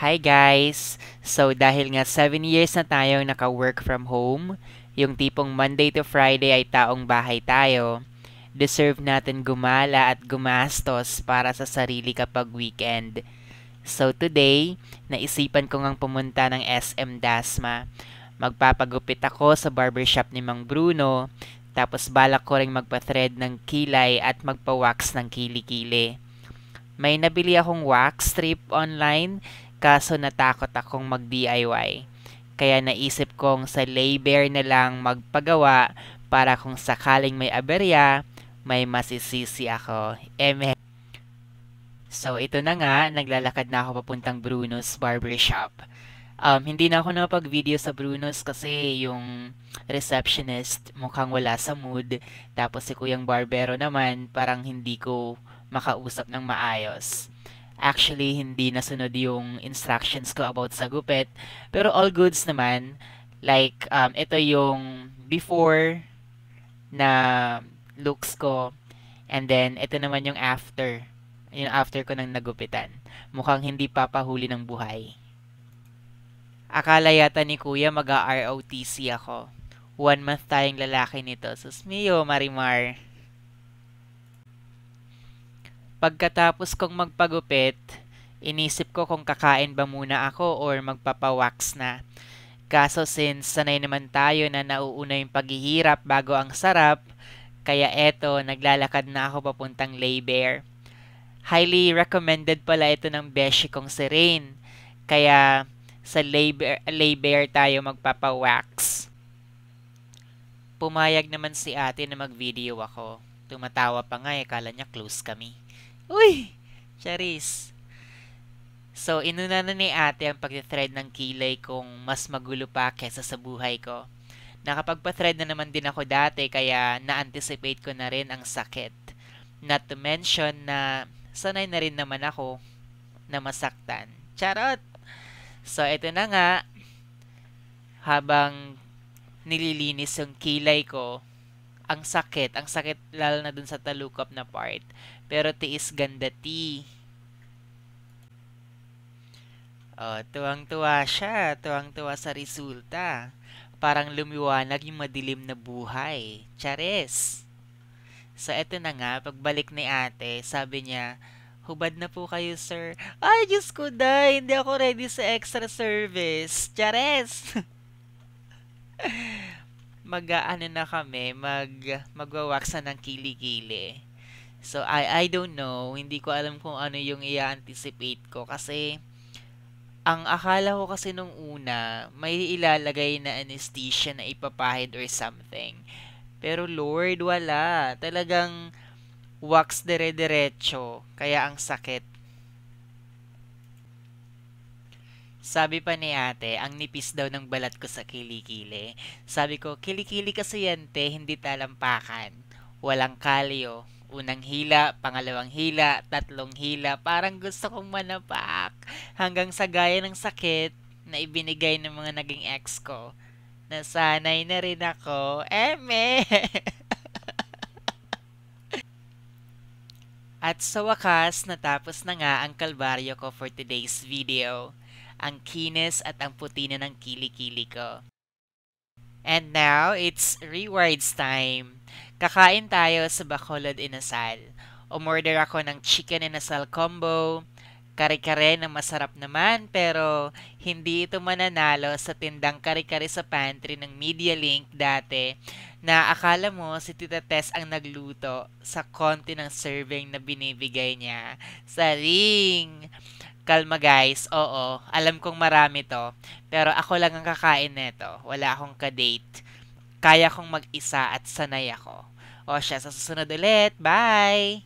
Hi guys! So dahil nga 7 years na tayong naka-work from home, yung tipong Monday to Friday ay taong bahay tayo, deserve natin gumala at gumastos para sa sarili kapag weekend. So today, naisipan ko ngang pumunta ng SM Dasma. Magpapagupit ako sa barbershop ni Mang Bruno, tapos balak ko ring magpa-thread ng kilay at magpa-wax ng kili-kili. May nabili akong wax strip online, kaso natakot akong mag-DIY. Kaya naisip kong sa Laybear na lang magpagawa para kung sakaling may aberya, may masisisi ako. So ito na nga, naglalakad na ako papuntang Bruno's Barbershop. Hindi na ako nakapag-video sa Bruno's kasi yung receptionist mukhang wala sa mood. Tapos si Kuyang Barbero naman parang hindi ko makausap ng maayos. Actually, hindi nasunod yung instructions ko about sa gupit. Pero all goods naman. Like, ito yung before na looks ko. And then, ito naman yung after. Yung after ko nang nagupitan. Mukhang hindi papahuli ng buhay. Akala yata ni Kuya mag-ROTC ako. 1 month tayong lalaki nito. Sus mio, Marimar. Pagkatapos kong magpagupit, inisip ko kung kakain ba muna ako or magpapawax na. Kaso since sanay naman tayo na nauuna yung paghihirap bago ang sarap, kaya eto, naglalakad na ako papuntang Laybear. Highly recommended pala ito ng beshi kong si Rain. Kaya sa Laybear tayo magpapawax. Pumayag naman si ate na mag-video ako. Tumatawa pa nga kala niya close kami. Uy! Charis! So, inuna na ni ate ang pag-thread ng kilay kung mas magulo pa kesa sa buhay ko. Nakapagpa-thread na naman din ako dati kaya na-anticipate ko na rin ang sakit. Not to mention na sanay na rin naman ako na masaktan. Charot! So, ito na nga. Habang nililinis yung kilay ko, ang sakit lalo na dun sa talukap na part. Pero tiis ganda ti. Oh, tuwang-tuwa siya, tuwang-tuwa sa resulta. Parang lumiwanag yung madilim na buhay. Chares! So, eto na nga, pagbalik ni ate, sabi niya, hubad na po kayo, sir. Ay, Diyos ko, day, hindi ako ready sa extra service. Chares! Mag-ano na kami, magwawaksan ng kili-kili. So, I don't know. Hindi ko alam kung ano yung i-anticipate ko kasi ang akala ko kasi nung una, may ilalagay na anesthesia na ipapahid or something. Pero Lord, wala. Talagang wax dire-diretso. Kaya ang sakit. Sabi pa ni ate, ang nipis daw ng balat ko sa kilikili. Sabi ko, kilikili kasi yan te, hindi talampakan. Walang kalyo. Unang hila, pangalawang hila, tatlong hila, parang gusto kong manapak. Hanggang sa gaya ng sakit na ibinigay ng mga naging ex ko. Nasanay na rin ako. Eme! At sa wakas, natapos na nga ang kalbaryo ko for today's video. Ang kinis at ang puti na ng kilikili ko. And now, it's rewards time. Kakain tayo sa Bacolod Inasal. Umorder ako ng chicken inasal combo, kare-kare na masarap naman pero hindi ito mananalo sa tindang kare-kare sa pantry ng Media Link dati na akala mo si Tita Tess ang nagluto sa konti ng serving na binibigay niya. Saring! Kalma guys, oo, alam kong marami to, pero ako lang ang kakain nito, wala akong kadate. Kaya kong mag-isa at sanay ako. O siya, sa susunod ulit, bye!